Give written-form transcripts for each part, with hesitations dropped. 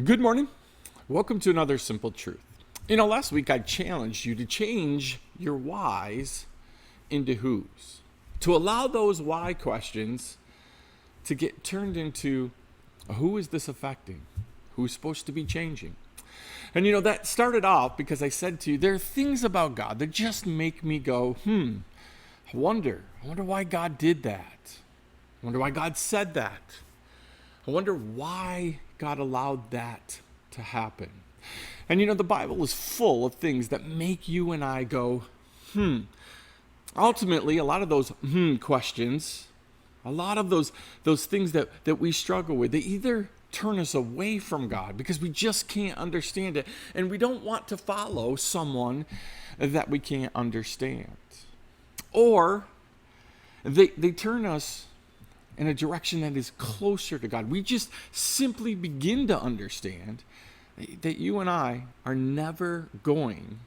Good morning. Welcome to another simple truth. Last week I challenged you to change your whys into whos, to allow those why questions to get turned into who is this affecting? Who's supposed to be changing? And that started off because I said to you, there are things about God that just make me go, I wonder why God did that. I wonder why God said that. I wonder why God allowed that to happen. And the Bible is full of things that make you and I go, Ultimately, a lot of those questions, a lot of those things that we struggle with, they either turn us away from God because we just can't understand it, and we don't want to follow someone that we can't understand. Or they turn us in a direction that is closer to God. We just simply begin to understand that you and I are never going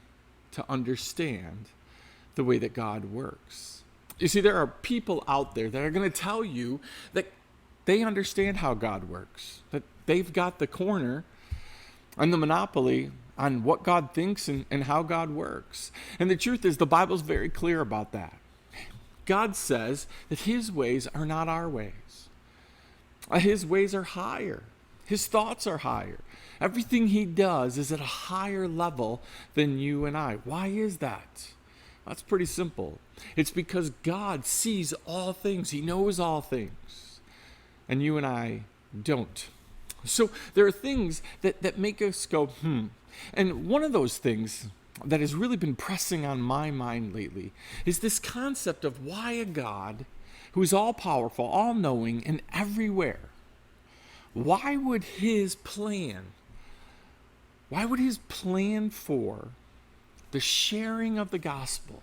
to understand the way that God works. You see, there are people out there that are going to tell you that they understand how God works, that they've got the corner and the monopoly on what God thinks and how God works. And the truth is, the Bible's very clear about that. God says that his ways are not our ways. His ways are higher. His thoughts are higher. Everything he does is at a higher level than you and I. Why is that? That's pretty simple. It's because God sees all things. He knows all things. And you and I don't. So there are things that make us go, And one of those things that has really been pressing on my mind lately is this concept of why a God who is all-powerful, all-knowing, and everywhere, why would his plan for the sharing of the gospel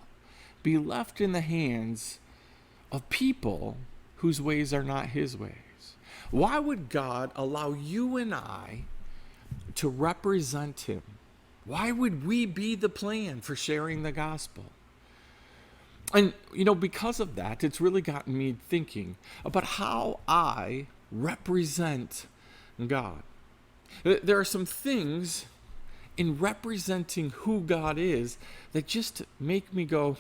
be left in the hands of people whose ways are not his ways? Why would God allow you and I to represent him? Why would we be the plan for sharing the gospel? And, because of that, it's really gotten me thinking about how I represent God. There are some things in representing who God is that just make me go,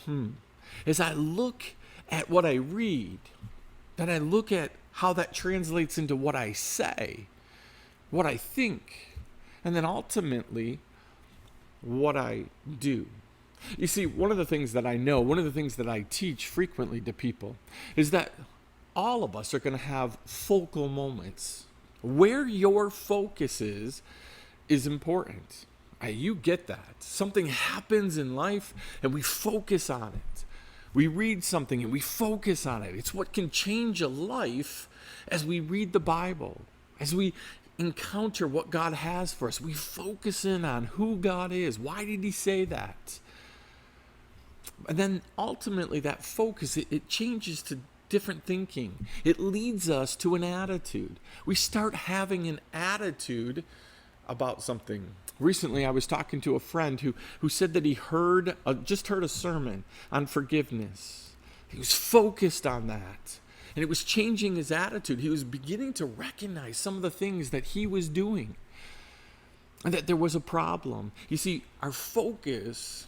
As I look at what I read, that I look at how that translates into what I say, what I think, and then ultimately what I do. You see, one of the things that I know, one of the things that I teach frequently to people is that all of us are going to have focal moments. Where your focus is important. You get that. Something happens in life and we focus on it. We read something and we focus on it. It's what can change a life as we read the Bible, as we encounter what God has for us. We focus in on who God is. Why did he say that? And then ultimately that focus, it changes to different thinking. It leads us to an attitude. We start having an attitude about something. Recently I was talking to a friend who said that he just heard a sermon on forgiveness. He was focused on that. And it was changing his attitude. He was beginning to recognize some of the things that he was doing and that there was a problem. You see, our focus,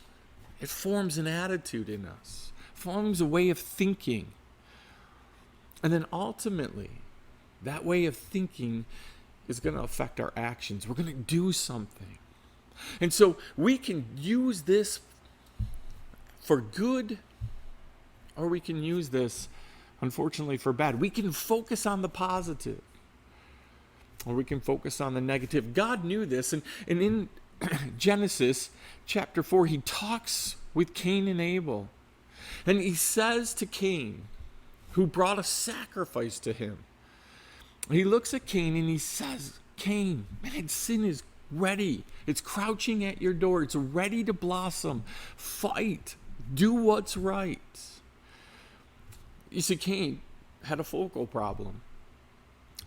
it forms an attitude in us, forms a way of thinking. And then ultimately, that way of thinking is going to affect our actions. We're going to do something. And so we can use this for good, or we can use this, unfortunately, for bad. We can focus on the positive, or we can focus on the negative. God knew this, and in Genesis chapter 4, he talks with Cain and Abel. And he says to Cain, who brought a sacrifice to him, he looks at Cain and he says, Cain, man, sin is ready. It's crouching at your door. It's ready to blossom. Fight. Do what's right. You see, Cain had a focal problem.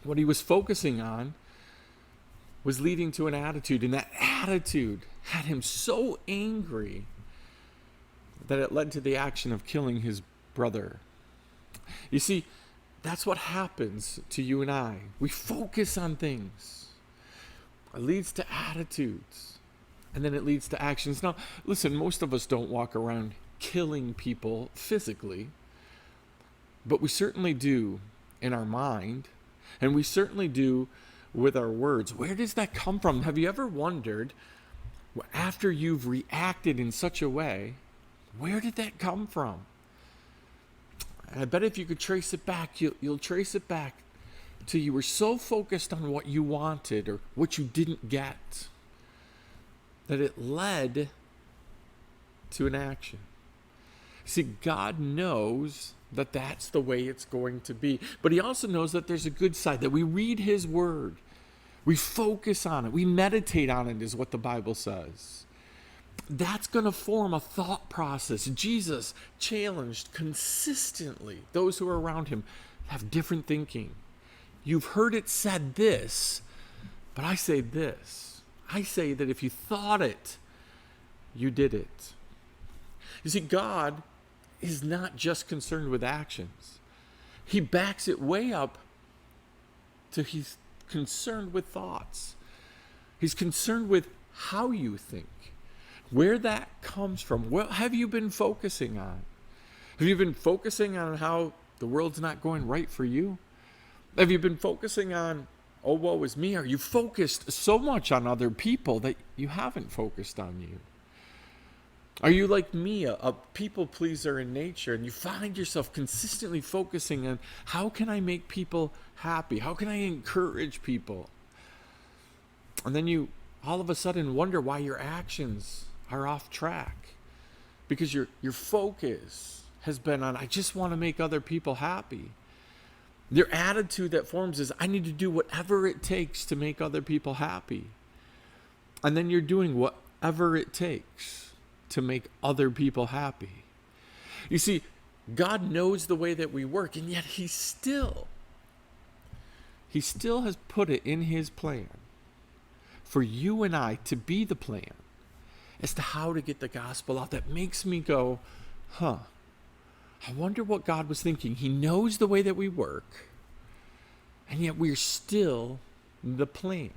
What he was focusing on was leading to an attitude, and that attitude had him so angry that it led to the action of killing his brother. You see, that's what happens to you and I. We focus on things. It leads to attitudes. And then it leads to actions. Now, listen, most of us don't walk around killing people physically, but we certainly do in our mind, and we certainly do with our words. Where does that come from? Have you ever wondered, after you've reacted in such a way, where did that come from? I bet if you could trace it back, you'll trace it back to you were so focused on what you wanted or what you didn't get that it led to an action. See, God knows that that's the way it's going to be. But he also knows that there's a good side, that we read his word. We focus on it. We meditate on it, is what the Bible says. That's going to form a thought process. Jesus challenged consistently those who are around him have different thinking. You've heard it said this, but I say this. I say that if you thought it, you did it. You see, God is not just concerned with actions. He backs it way up to he's concerned with thoughts. He's concerned with how you think, where that comes from. What have you been focusing on? Have you been focusing on how the world's not going right for you? Have you been focusing on, oh, woe is me? Are you focused so much on other people that you haven't focused on you? Are you like me, a people pleaser in nature, and you find yourself consistently focusing on how can I make people happy? How can I encourage people? And then you all of a sudden wonder why your actions are off track, because your focus has been on, I just want to make other people happy. Your attitude that forms is, I need to do whatever it takes to make other people happy. And then you're doing whatever it takes to make other people happy. You see, God knows the way that we work, and yet he still has put it in his plan for you and I to be the plan as to how to get the gospel out. That makes me go, I wonder what God was thinking. He knows the way that we work, and yet we're still the plan.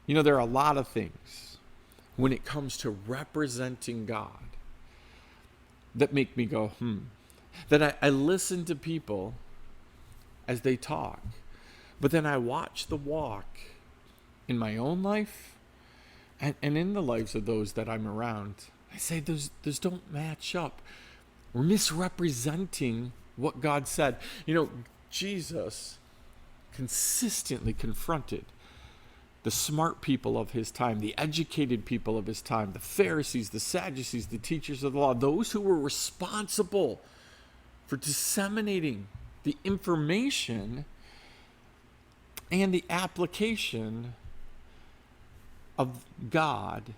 You know, there are a lot of things when it comes to representing God that make me go, That I listen to people as they talk, but then I watch the walk in my own life and in the lives of those that I'm around. I say those don't match up. We're misrepresenting what God said. You know, Jesus consistently confronted the smart people of his time, the educated people of his time, the Pharisees, the Sadducees, the teachers of the law, those who were responsible for disseminating the information and the application of God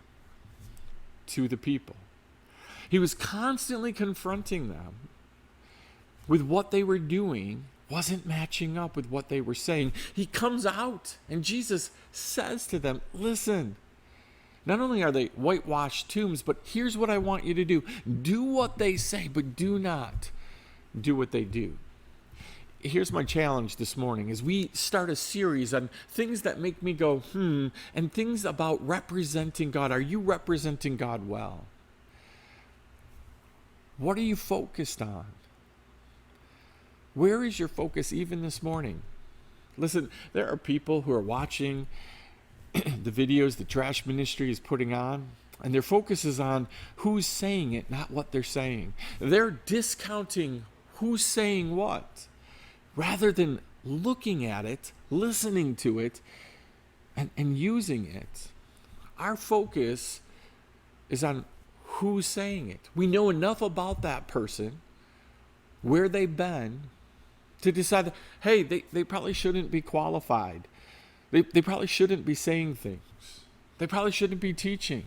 to the people. He was constantly confronting them with what they were doing wasn't matching up with what they were saying. He comes out and Jesus says to them, listen, not only are they whitewashed tombs, but here's what I want you to do. Do what they say, but do not do what they do. Here's my challenge this morning as we start a series on things that make me go, and things about representing God. Are you representing God well? What are you focused on? Where is your focus even this morning? Listen, there are people who are watching the videos the trash ministry is putting on, and their focus is on who's saying it, not what they're saying. They're discounting who's saying what, rather than looking at it, listening to it, and using it. Our focus is on who's saying it. We know enough about that person, where they've been, to decide that, hey, they probably shouldn't be qualified. They probably shouldn't be saying things. They probably shouldn't be teaching.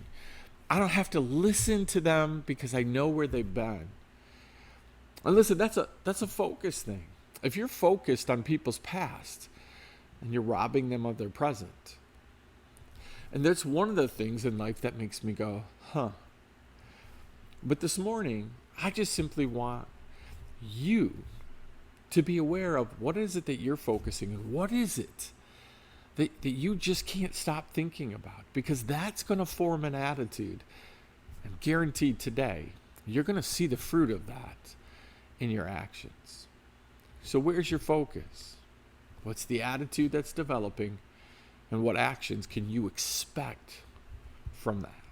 I don't have to listen to them because I know where they've been. And listen, that's a focus thing. If you're focused on people's past and you're robbing them of their present, and that's one of the things in life that makes me go, But this morning, I just simply want you to be aware of what is it that you're focusing on. What is it that you just can't stop thinking about, because that's going to form an attitude. And guaranteed today, you're going to see the fruit of that in your actions. So where's your focus? What's the attitude that's developing? And what actions can you expect from that?